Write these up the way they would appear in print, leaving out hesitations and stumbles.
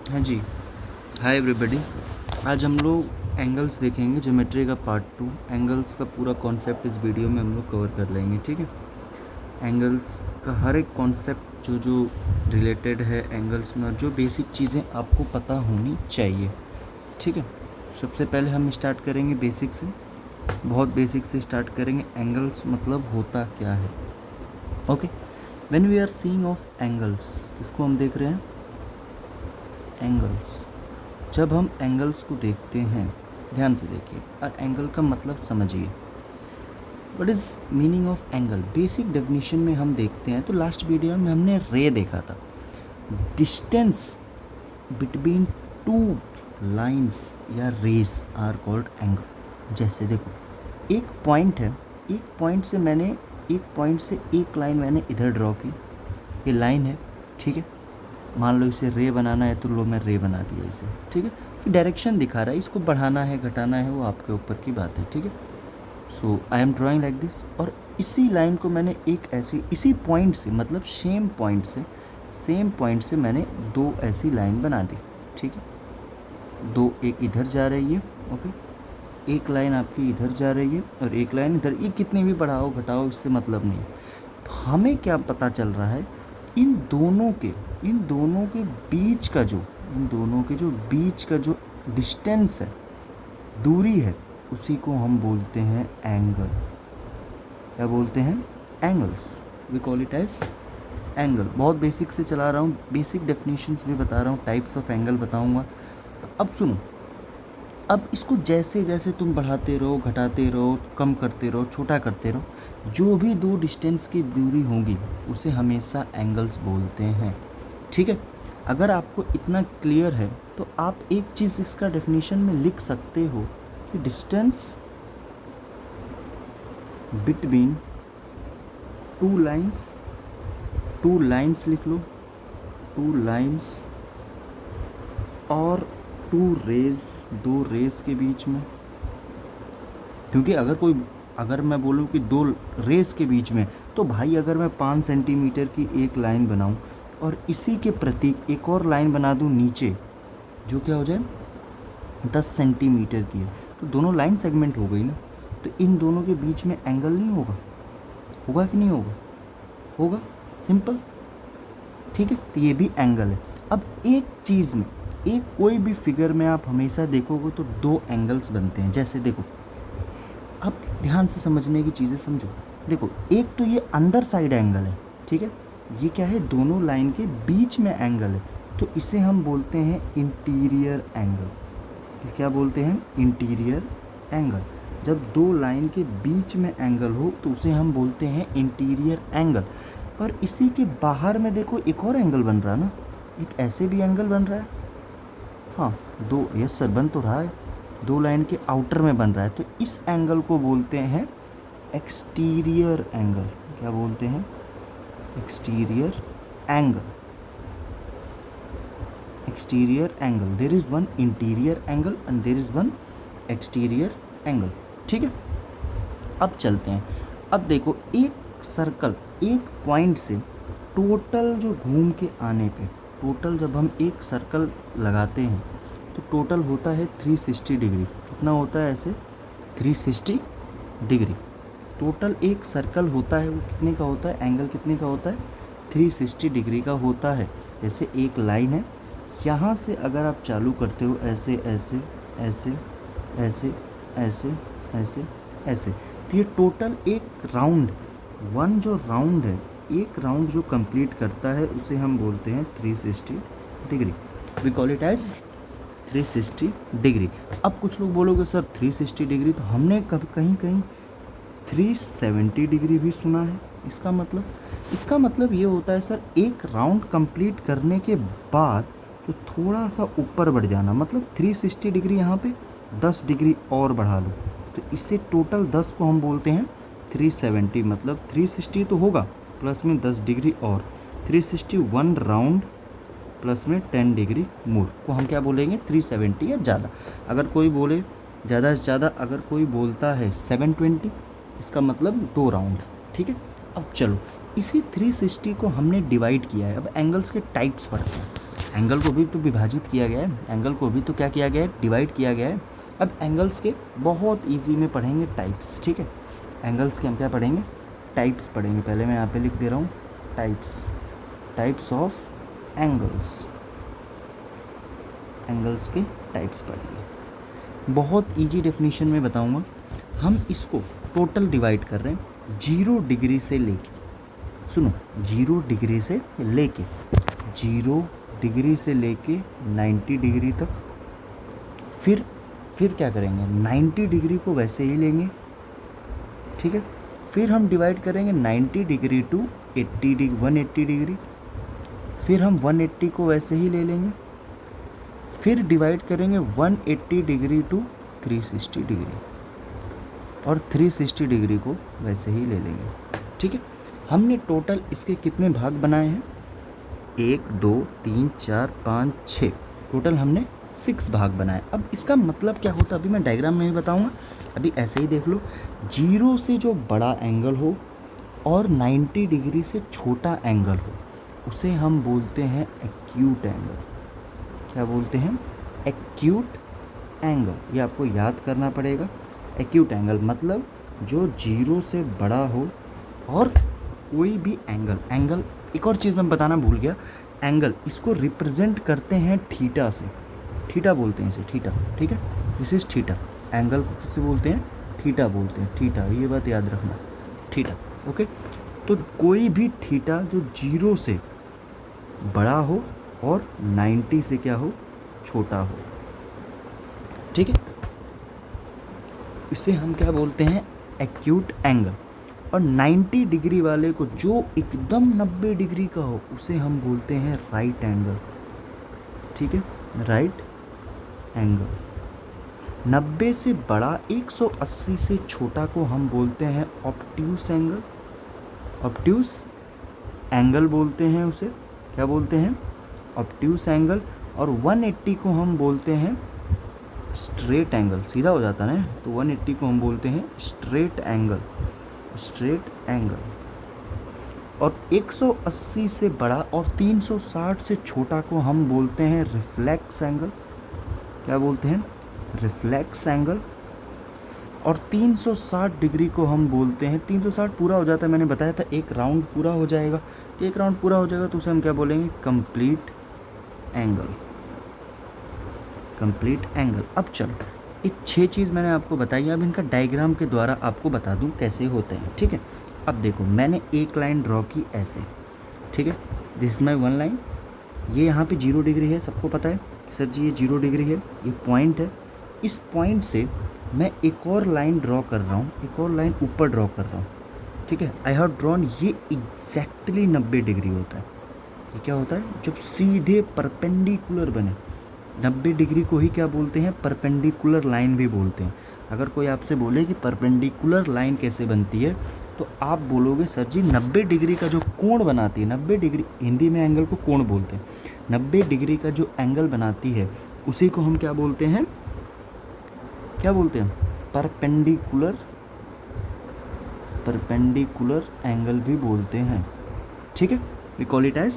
हाँ जी, hi everybody. आज हम लोग एंगल्स देखेंगे, ज्योमेट्री का पार्ट 2। एंगल्स का पूरा कॉन्सेप्ट इस वीडियो में हम लोग कवर कर लेंगे, ठीक है। एंगल्स का हर एक कॉन्सेप्ट जो जो रिलेटेड है एंगल्स में, और जो बेसिक चीज़ें आपको पता होनी चाहिए, ठीक है। सबसे पहले हम स्टार्ट करेंगे बेसिक से, बहुत बेसिक से स्टार्ट करेंगे। एंगल्स मतलब होता क्या है, okay. When we are seeing of angles, इसको हम देख रहे हैं एंगल्स। जब हम एंगल्स को देखते हैं, ध्यान से देखिए और एंगल का मतलब समझिए। What is meaning of angle? Basic definition में हम देखते हैं तो लास्ट वीडियो में हमने रे देखा था। डिस्टेंस बिटवीन टू लाइंस या रेस आर कॉल्ड एंगल। जैसे देखो, एक पॉइंट है, एक पॉइंट से एक लाइन मैंने इधर ड्रॉ की, ये लाइन है, ठीक है। मान लो इसे रे बनाना है तो लो मैं रे बना दिया इसे, ठीक है। ये डायरेक्शन दिखा रहा है, इसको बढ़ाना है घटाना है वो आपके ऊपर की बात है, ठीक है। So I am drawing like this, और इसी लाइन को मैंने एक ऐसी इसी पॉइंट से, मतलब सेम पॉइंट से मैंने दो ऐसी लाइन बना दी, ठीक है। दो, एक इधर जा रही है, ओके। एक लाइन आपकी इधर जा रही है और एक लाइन इधर। ये कितनी भी बढ़ाओ घटाओ इससे मतलब नहीं। तो हमें क्या पता चल रहा है, इन दोनों के बीच का जो डिस्टेंस है, दूरी है, उसी को हम बोलते हैं एंगल। क्या बोलते हैं? Angles. We call it as angle. बहुत बेसिक से चला रहा हूँ, बेसिक डेफिनेशंस भी बता रहा हूँ, टाइप्स ऑफ एंगल बताऊँगा। अब सुनो, अब इसको जैसे जैसे तुम बढ़ाते रहो, घटाते रहो, कम करते रहो, छोटा करते रहो, जो भी दो डिस्टेंस की दूरी होगी उसे हमेशा एंगल्स बोलते हैं, ठीक है। अगर आपको इतना क्लियर है तो आप एक चीज़ इसका डेफिनेशन में लिख सकते हो कि डिस्टेंस बिटवीन टू लाइंस लिख लो, टू लाइंस और टू रेज, दो रेज के बीच में। क्योंकि अगर मैं बोलूँ कि दो रेस के बीच में, तो भाई अगर मैं 5 सेंटीमीटर की एक लाइन बनाऊँ और इसी के प्रतीक एक और लाइन बना दूँ नीचे, जो क्या हो जाए 10 सेंटीमीटर की है, तो दोनों लाइन सेगमेंट हो गई ना। तो इन दोनों के बीच में एंगल नहीं होगा? होगा कि नहीं होगा? होगा, सिंपल, ठीक है। तो ये भी एंगल है। अब एक चीज़ में, एक कोई भी फिगर में आप हमेशा देखोगे तो दो एंगल्स बनते हैं। जैसे देखो, अब ध्यान से समझने की चीज़ें समझो। देखो, एक तो ये अंदर साइड एंगल है, ठीक है। ये क्या है? दोनों लाइन के बीच में एंगल है, तो इसे हम बोलते हैं इंटीरियर एंगल। ये क्या बोलते हैं? Interior angle. जब दो लाइन के बीच में एंगल हो तो उसे हम बोलते हैं इंटीरियर एंगल। और इसी के बाहर में देखो एक और एंगल बन रहा है ना, एक ऐसे भी एंगल बन रहा है। हाँ, दो, यस सर, बन तो रहा है, दो लाइन के आउटर में बन रहा है, तो इस एंगल को बोलते हैं एक्सटीरियर एंगल। क्या बोलते हैं? Exterior angle. Exterior angle, there is one interior angle and there is one exterior angle, ठीक है। अब चलते हैं। अब देखो, एक सर्कल, एक पॉइंट से टोटल जो घूम के आने पे, टोटल जब हम एक सर्कल लगाते हैं तो टोटल होता है 360 डिग्री। कितना होता है ऐसे? 360 डिग्री। टोटल एक सर्कल होता है, वो कितने का होता है? एंगल कितने का होता है? 360 डिग्री का होता है। जैसे एक लाइन है, यहाँ से अगर आप चालू करते हो ऐसे ऐसे ऐसे ऐसे ऐसे ऐसे ऐसे, तो ये टोटल एक राउंड, जो राउंड है, एक राउंड जो कंप्लीट करता है उसे हम बोलते हैं 360 degree. We call it as 360 degree. अब कुछ लोग बोलोगे सर 360 डिग्री तो हमने कभी कहीं 370 डिग्री भी सुना है। इसका मतलब ये होता है सर, एक राउंड कंप्लीट करने के बाद तो थोड़ा सा ऊपर बढ़ जाना, मतलब 360 डिग्री यहाँ पे 10 डिग्री और बढ़ा लो, तो इससे टोटल 10 को हम बोलते हैं 370। मतलब 360 तो होगा, प्लस में 10 डिग्री और 361 राउंड प्लस में 10 डिग्री मोर को हम क्या बोलेंगे? 370 या ज़्यादा। अगर कोई बोले ज़्यादा से ज़्यादा, अगर कोई बोलता है 720, इसका मतलब 2 राउंड, ठीक है। अब चलो, इसी 360 को हमने डिवाइड किया है। अब एंगल्स के टाइप्स पढ़ते हैं। एंगल को भी तो विभाजित किया गया है, एंगल को भी तो क्या किया गया है, डिवाइड किया गया है। अब एंगल्स के बहुत इजी में पढ़ेंगे टाइप्स, ठीक है। एंगल्स के हम क्या पढ़ेंगे, टाइप्स पढ़ेंगे। पहले मैं यहाँ पे लिख दे रहा हूँ types, types of angles, angles के टाइप्स पढ़ेंगे। बहुत इजी डेफिनेशन में बताऊँगा। हम इसको टोटल डिवाइड कर रहे हैं 0 डिग्री से लेके, सुनो 0 डिग्री से लेके 0 डिग्री से लेके 90 डिग्री तक। फिर क्या करेंगे, 90 डिग्री को वैसे ही लेंगे, ठीक है। फिर हम डिवाइड करेंगे 90 डिग्री टू 80 डिग्री, 180 डिग्री। फिर हम 180 को वैसे ही ले लेंगे। फिर डिवाइड करेंगे 180 डिग्री टू 360 डिग्री, और 360 डिग्री को वैसे ही ले लेंगे, ठीक है। हमने टोटल इसके कितने भाग बनाए हैं, 1 2 3 4 5 6, टोटल हमने 6 भाग बनाए। अब इसका मतलब क्या होता है अभी मैं डायग्राम में ही बताऊंगा, अभी ऐसे ही देख लो। 0 से जो बड़ा एंगल हो और 90 डिग्री से छोटा एंगल हो, उसे हम बोलते हैं एक्यूट एंगल। क्या बोलते हैं, एक्यूट एंगल। ये आपको याद करना पड़ेगा। एक्यूट एंगल मतलब जो 0 से बड़ा हो और कोई भी एंगल। एक और चीज़ मैं बताना भूल गया, एंगल इसको रिप्रेजेंट करते हैं थीटा से, थीटा बोलते हैं इसे, थीटा, ठीक है। This is theta. एंगल को किससे बोलते हैं, थीटा बोलते हैं, थीटा, ये बात याद रखना, थीटा, ओके। तो कोई भी थीटा जो 0 से बड़ा हो और 90 से क्या हो, छोटा हो, ठीक है, इसे हम क्या बोलते हैं, एक्यूट एंगल। और 90 डिग्री वाले को, जो एकदम 90 डिग्री का हो, उसे हम बोलते हैं राइट एंगल, ठीक है, राइट एंगल। 90 से बड़ा 180 से छोटा को हम बोलते हैं ऑब्ट्यूस एंगल, ऑब्ट्यूस एंगल बोलते हैं उसे, क्या बोलते हैं, ऑब्ट्यूस एंगल। और 180 को हम बोलते हैं स्ट्रेट एंगल, सीधा हो जाता है ना, तो 180 को हम बोलते हैं स्ट्रेट एंगल, स्ट्रेट एंगल। और 180 से बड़ा और 360 से छोटा को हम बोलते हैं रिफ्लेक्स एंगल, क्या बोलते हैं, रिफ्लेक्स एंगल। और 360 डिग्री को हम बोलते हैं, 360 पूरा हो जाता है, मैंने बताया था एक राउंड पूरा हो जाएगा, तो एक राउंड पूरा हो जाएगा तो उसे हम क्या बोलेंगे, कंप्लीट एंगल, कंप्लीट एंगल। अब चलो, ये 6 चीज़ मैंने आपको बताई, अब इनका डायग्राम के द्वारा आपको बता दूं कैसे होते हैं, ठीक है। अब देखो, मैंने एक लाइन ड्रॉ की ऐसे, ठीक है, दिस इज माई 1 लाइन। ये यहाँ पे 0 डिग्री है, सबको पता है सर जी ये 0 डिग्री है, ये पॉइंट है। इस पॉइंट से मैं एक और लाइन ड्रॉ कर रहा हूँ, एक और लाइन ऊपर ड्रॉ कर रहा हूँ, ठीक है। आई हैव ड्रॉन, ये एग्जैक्टली 90 डिग्री होता है। ये क्या होता है, जब सीधे परपेंडिकुलर बने, 90 डिग्री को ही क्या बोलते हैं, परपेंडिकुलर लाइन भी बोलते हैं। अगर कोई आपसे बोले कि परपेंडिकुलर लाइन कैसे बनती है, तो आप बोलोगे सर जी 90 डिग्री का जो कोण बनाती है, 90 डिग्री, हिंदी में एंगल को कोण बोलते हैं, 90 डिग्री का जो एंगल बनाती है उसी को हम क्या बोलते हैं, क्या बोलते हैं, परपेंडिकुलर, परपेंडिकुलर एंगल भी बोलते हैं, ठीक है। We call it as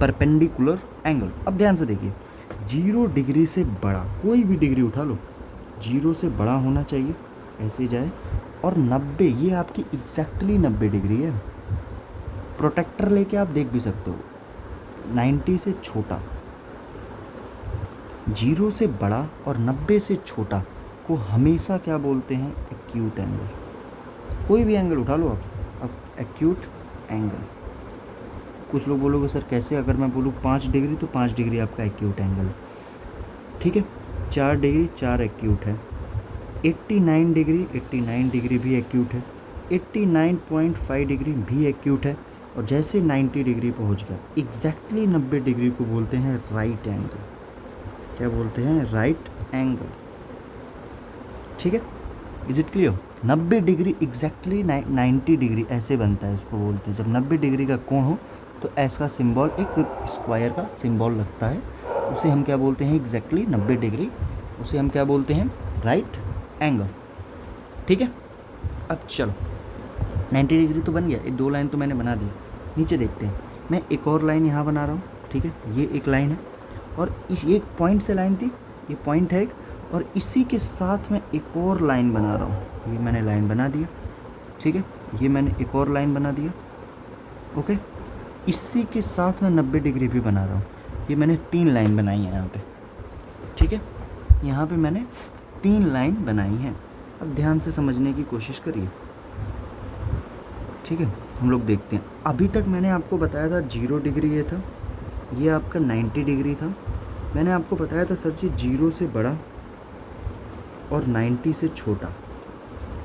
perpendicular angle. अब ध्यान से देखिए, 0 डिग्री से बड़ा, कोई भी डिग्री उठा लो, 0 से बड़ा होना चाहिए, ऐसे जाए। और 90, ये आपकी एग्जैक्टली 90 डिग्री है। प्रोटेक्टर लेके आप देख भी सकते हो। 90 से छोटा, 0 से बड़ा और 90 से छोटा को हमेशा क्या बोलते हैं, एक्यूट एंगल। कोई भी एंगल उठा लो आप, अब एक्यूट एंगल। कुछ लोग बोलोगे सर कैसे, अगर मैं बोलूँ 5 डिग्री तो 5 डिग्री आपका एक्यूट एंगल है, ठीक है। 4 डिग्री 4 एक्यूट है। 89 डिग्री, 89 डिग्री भी एक्यूट है। 89.5 डिग्री भी एक्यूट है। और जैसे 90 डिग्री पहुंच गया, एग्जैक्टली 90 डिग्री को बोलते हैं राइट एंगल। क्या बोलते हैं, राइट एंगल, ठीक है। Is it clear. 90 degree exactly 90 degree ऐसे बनता है, इसको बोलते हैं जब 90 डिग्री का कोण हो तो ऐसा सिंबल, एक स्क्वायर का सिंबल लगता है, उसे हम क्या बोलते हैं, एग्जैक्टली 90 डिग्री, उसे हम क्या बोलते हैं, राइट एंगल, ठीक है। अब चलो 90 डिग्री तो बन गया, ये 2 लाइन तो मैंने बना दी। नीचे देखते हैं, मैं एक और लाइन यहाँ बना रहा हूँ, ठीक है। ये एक लाइन है, और एक पॉइंट से लाइन थी, ये पॉइंट है एक, और इसी के साथ मैं एक और लाइन बना रहा हूँ। ये मैंने लाइन बना दिया, ठीक है, ये मैंने एक और लाइन बना दिया, ओके। इसी के साथ मैं 90 डिग्री भी बना रहा हूँ। ये मैंने 3 लाइन बनाई है यहाँ पे, ठीक है, यहाँ पे मैंने 3 लाइन बनाई हैं। अब ध्यान से समझने की कोशिश करिए, ठीक है। हम लोग देखते हैं। अभी तक मैंने आपको बताया था 0 डिग्री ये था, ये आपका 90 डिग्री था। मैंने आपको बताया था सर जी 0 से बड़ा और 90 से छोटा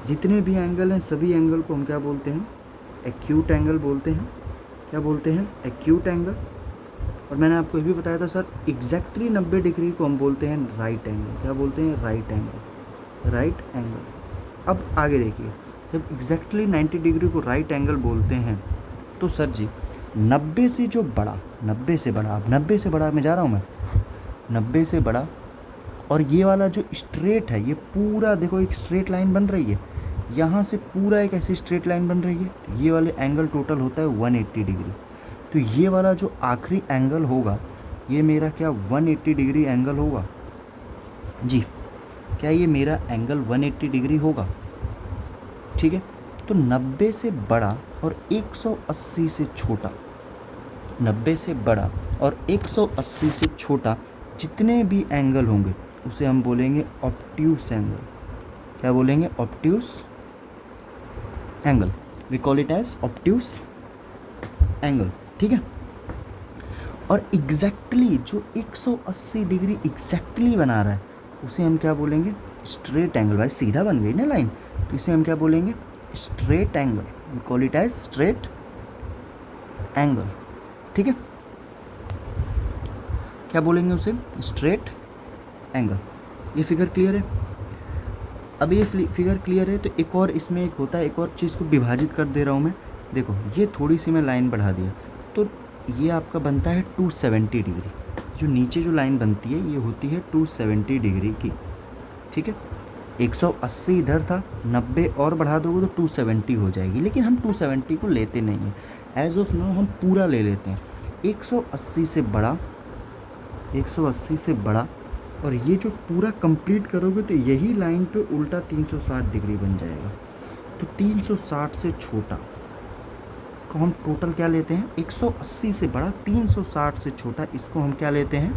जितने भी एंगल हैं सभी एंगल को हम क्या बोलते हैं, एक्यूट एंगल बोलते हैं। क्या बोलते हैं, एक्यूट एंगल। और मैंने आपको ये भी बताया था सर एग्जैक्टली 90 डिग्री को हम बोलते हैं राइट एंगल। क्या बोलते हैं, राइट एंगल, राइट एंगल। अब आगे देखिए, जब एग्जैक्टली 90 डिग्री को राइट एंगल बोलते हैं तो सर जी 90 से जो बड़ा, 90 से बड़ा, अब 90 से बड़ा मैं जा रहा हूँ, मैं 90 से बड़ा, और ये वाला जो स्ट्रेट है ये पूरा देखो एक स्ट्रेट लाइन बन रही है, यहाँ से पूरा एक ऐसी स्ट्रेट लाइन बन रही है। ये वाले एंगल टोटल होता है 180 डिग्री। तो ये वाला जो आखिरी एंगल होगा ये मेरा क्या 180 डिग्री एंगल होगा जी। क्या ये मेरा एंगल 180 डिग्री होगा, ठीक है। तो 90 से बड़ा और 180 से छोटा, 90 से बड़ा और 180 से छोटा जितने भी एंगल होंगे उसे हम बोलेंगे ऑब्ट्यूस एंगल। क्या बोलेंगे, obtuse angle. We call it as obtuse angle, ठीक है। और एग्जैक्टली जो 180 डिग्री एग्जैक्टली बना रहा है उसे हम क्या बोलेंगे, स्ट्रेट एंगल। भाई सीधा बन गई ना लाइन, तो इसे हम क्या बोलेंगे, straight angle. We call it as straight angle, ठीक है। क्या बोलेंगे उसे, स्ट्रेट एंगल। ये फिगर क्लियर है। अब ये फिगर क्लियर है तो एक और इसमें एक होता है, एक और चीज़ को विभाजित कर दे रहा हूँ मैं। देखो ये थोड़ी सी मैं लाइन बढ़ा दिया तो ये आपका बनता है 270 डिग्री। जो नीचे जो लाइन बनती है ये होती है 270 डिग्री की, ठीक है। 180 इधर था, 90 और बढ़ा दोगे तो 270 हो जाएगी, लेकिन हम 270 को लेते नहीं हैं। एज ऑफ नाउ हम पूरा ले लेते हैं 180 से बड़ा, 180 से बड़ा, और ये जो पूरा कंप्लीट करोगे तो यही लाइन पे उल्टा 360 डिग्री बन जाएगा। तो 360 से छोटा को हम टोटल क्या लेते हैं, 180 से बड़ा 360 से छोटा, इसको हम क्या लेते हैं,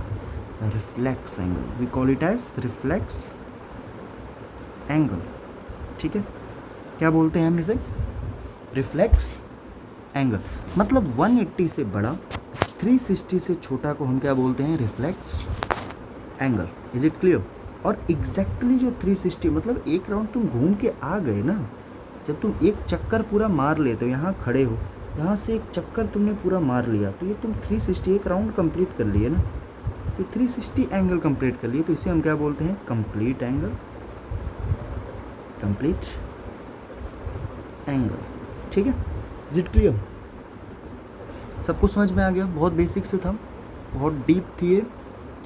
reflex angle. We call it as reflex angle, ठीक है। क्या बोलते हैं हम इसे, रिफ्लेक्स एंगल। मतलब 180 से बड़ा 360 से छोटा को हम क्या बोलते हैं, reflex angle. Is it clear. और एग्जैक्टली जो 360 मतलब एक राउंड तुम घूम के आ गए ना, जब तुम एक चक्कर पूरा मार लेते हो, यहाँ खड़े हो, यहाँ से एक चक्कर तुमने पूरा मार लिया तो ये तुम 360 एक राउंड कंप्लीट कर लिए ना, तो 360 एंगल कंप्लीट कर लिए, तो इसे हम क्या बोलते हैं, कंप्लीट एंगल, कंप्लीट एंगल, ठीक है। Is it clear. सबको समझ में आ गया। बहुत बेसिक से था, बहुत डीप थी ये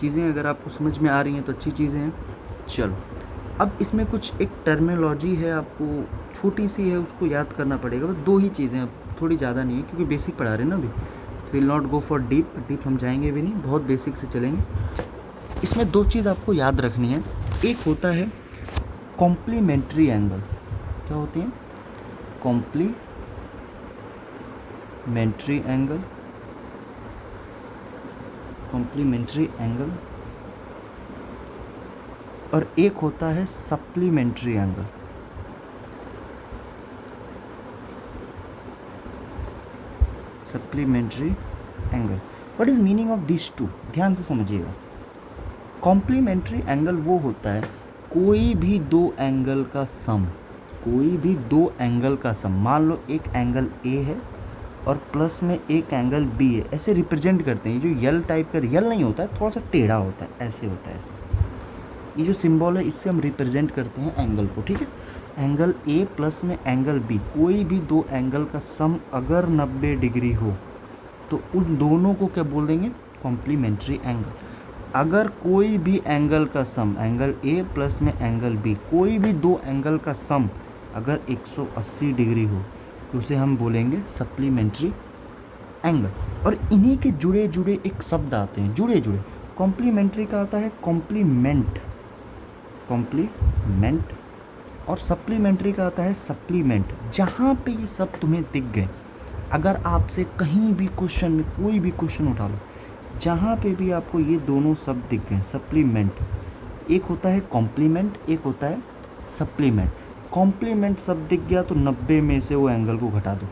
चीज़ें। अगर आपको समझ में आ रही हैं तो अच्छी चीज़ें हैं। चलो अब इसमें कुछ एक टर्मिनोलॉजी है, आपको छोटी सी है, उसको याद करना पड़ेगा। बस 2 ही चीज़ें, अब थोड़ी ज़्यादा नहीं है क्योंकि बेसिक पढ़ा रहे हैं ना अभी। Will not go for deep, deep हम जाएंगे भी नहीं, बहुत बेसिक से चलेंगे। इसमें 2 चीज़ आपको याद रखनी है। एक होता है कॉम्प्लीमेंट्री एंगल। क्या होती हैं, कॉम्प्लीमेंट्री एंगल, कॉम्प्लीमेंट्री एंगल, और एक होता है supplementary angle. Supplementary angle. What is meaning of this two, ध्यान से समझिएगा। कॉम्प्लीमेंट्री एंगल वो होता है कोई भी 2 एंगल का सम, कोई भी 2 एंगल का सम। मान लो एक एंगल ए है और प्लस में एक एंगल बी है, ऐसे रिप्रेजेंट करते हैं। जो यल टाइप का, यल नहीं होता है, थोड़ा सा टेढ़ा होता है, ऐसे होता है, ऐसे। ये जो सिंबल है इससे हम रिप्रेजेंट करते हैं एंगल को, ठीक है। एंगल ए प्लस में एंगल बी, कोई भी 2 एंगल का सम अगर 90 डिग्री हो तो उन दोनों को क्या बोल देंगे, कॉम्प्लीमेंट्री एंगल। अगर कोई भी एंगल का सम, एंगल ए प्लस में एंगल बी, कोई भी 2 एंगल का सम अगर 180 डिग्री हो तो उसे हम बोलेंगे सप्लीमेंट्री एंगल। और इन्हीं के जुड़े जुड़े एक शब्द आते हैं, जुड़े जुड़े कॉम्प्लीमेंट्री का आता है कॉम्प्लीमेंट, कॉम्प्लीमेंट, और सप्लीमेंट्री का आता है सप्लीमेंट। जहाँ पे ये सब तुम्हें दिख गए, अगर आपसे कहीं भी क्वेश्चन में कोई भी क्वेश्चन उठा लो, जहाँ पे भी आपको ये दोनों शब्द दिख गए, सप्लीमेंट, एक होता है कॉम्प्लीमेंट, एक होता है सप्लीमेंट। कॉम्प्लीमेंट शब्द दिख गया तो 90 में से वो एंगल को घटा दो,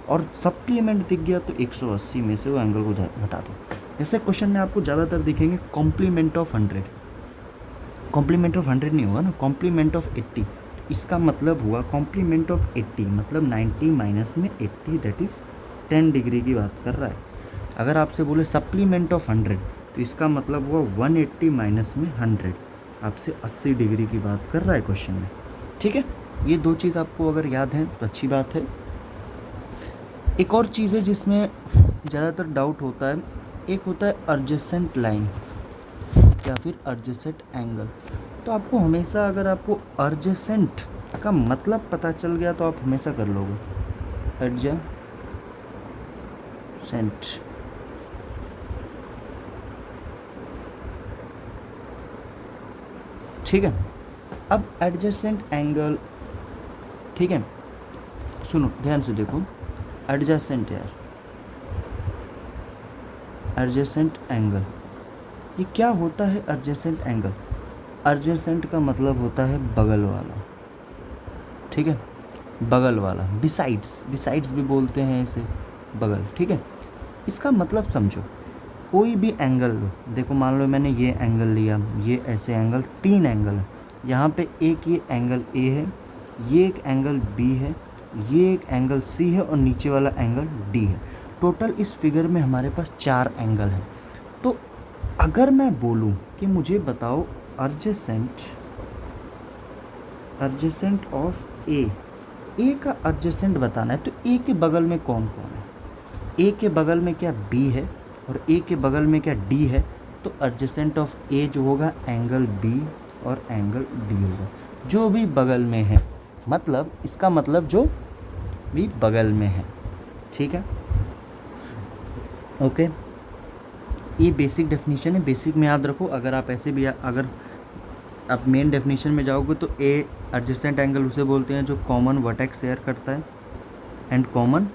और सप्लीमेंट दिख गया तो 180 में से वो एंगल को घटा दो। ऐसे क्वेश्चन में आपको ज़्यादातर दिखेंगे कॉम्प्लीमेंट ऑफ 100, कॉम्प्लीमेंट ऑफ 100 नहीं होगा ना, कॉम्प्लीमेंट ऑफ 80। इसका मतलब हुआ कॉम्प्लीमेंट ऑफ 80 मतलब 90 माइनस में 80, दैट इज़ 10 डिग्री की बात कर रहा है। अगर आपसे बोले सप्लीमेंट ऑफ 100 तो इसका मतलब हुआ 180 माइनस में 100, आपसे 80 डिग्री की बात कर रहा है क्वेश्चन में। ठीक है, ये दो चीज़ आपको अगर याद है तो अच्छी बात है। एक और चीज़ है जिसमें ज़्यादातर डाउट होता है, एक होता है एडजेसेंट लाइन या फिर एडजेसेंट एंगल। तो आपको हमेशा, अगर आपको एडजेसेंट का मतलब पता चल गया तो आप हमेशा कर लोगे एडजेसेंट। ठीक है, अब एडजेसेंट एंगल, ठीक है, सुनो ध्यान से देखो, एडजेसेंट यार, एडजेसेंट एंगल, ये क्या होता है एडजेसेंट एंगल? एडजेसेंट का मतलब होता है बगल वाला, ठीक है, बगल वाला, बिसाइड्स, बिसाइड्स भी बोलते हैं इसे, बगल। ठीक है, इसका मतलब समझो, कोई भी एंगल लो, देखो मान लो मैंने ये एंगल लिया, ये ऐसे एंगल, 3 एंगल है, यहाँ पे एक ये एंगल ए है, ये एक एंगल बी है, ये एक एंगल सी है, और नीचे वाला एंगल डी है। टोटल इस फिगर में हमारे पास 4 एंगल हैं। तो अगर मैं बोलूँ कि मुझे बताओ एडजेसेंट ऑफ ए का एडजेसेंट बताना है, तो ए के बगल में कौन कौन है? ए के बगल में क्या बी है, और ए के बगल में क्या डी है? तो एडजेसेंट ऑफ ए जो होगा एंगल बी और एंगल डी होगा, जो भी बगल में है, मतलब इसका मतलब जो भी बगल में है। ठीक है, ओके, ये बेसिक डेफिनेशन है, बेसिक में याद रखो। अगर आप ऐसे भी, अगर आप मेन डेफिनेशन में जाओगे तो ए एडजेसेंट एंगल उसे बोलते हैं जो कॉमन वर्टेक्स शेयर करता है एंड कॉमन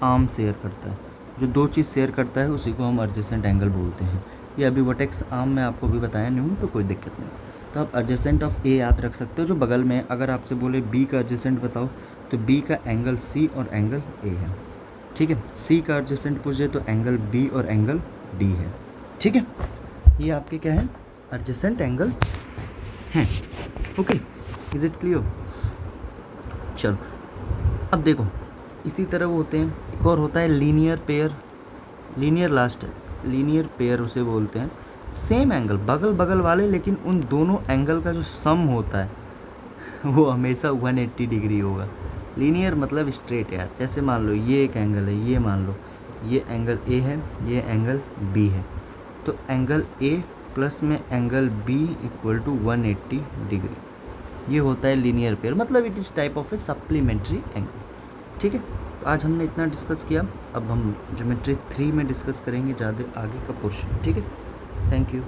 आर्म शेयर करता है। जो दो चीज़ शेयर करता है उसी को हम एडजेसेंट एंगल बोलते हैं। ये अभी वर्टेक्स आर्म में आपको भी बताया नहीं हूँ, तो कोई दिक्कत नहीं। तो आप एडजेसेंट ऑफ ए याद रख सकते हो, जो बगल में है। अगर आपसे बोले बी का एडजेसेंट बताओ, तो बी का एंगल सी और एंगल ए है। ठीक है, सी का एडजेसेंट पूछे तो एंगल बी और एंगल डी है। ठीक है, ये आपके क्या है, एडजेसेंट एंगल हैं। Okay, is it clear? चलो अब देखो, इसी तरह वो होते हैं, एक और होता है लीनियर पेयर, लीनियर लास्ट है, लीनियर पेयर उसे बोलते हैं। सेम एंगल, बगल बगल वाले, लेकिन उन दोनों एंगल का जो सम होता है वो हमेशा 180 डिग्री होगा। लीनियर मतलब स्ट्रेट यार। जैसे मान लो ये एक एंगल है, ये मान लो ये एंगल ए है, ये एंगल बी है, तो एंगल ए प्लस में angle B equal to 180 degree. ये होता है लीनियर पेयर, मतलब it is type of a supplementary angle. ठीक है, तो आज हमने इतना डिस्कस किया। अब हम ज्योमेट्री 3 में डिस्कस करेंगे ज़्यादा आगे का पोर्शन। ठीक है, थैंक यू।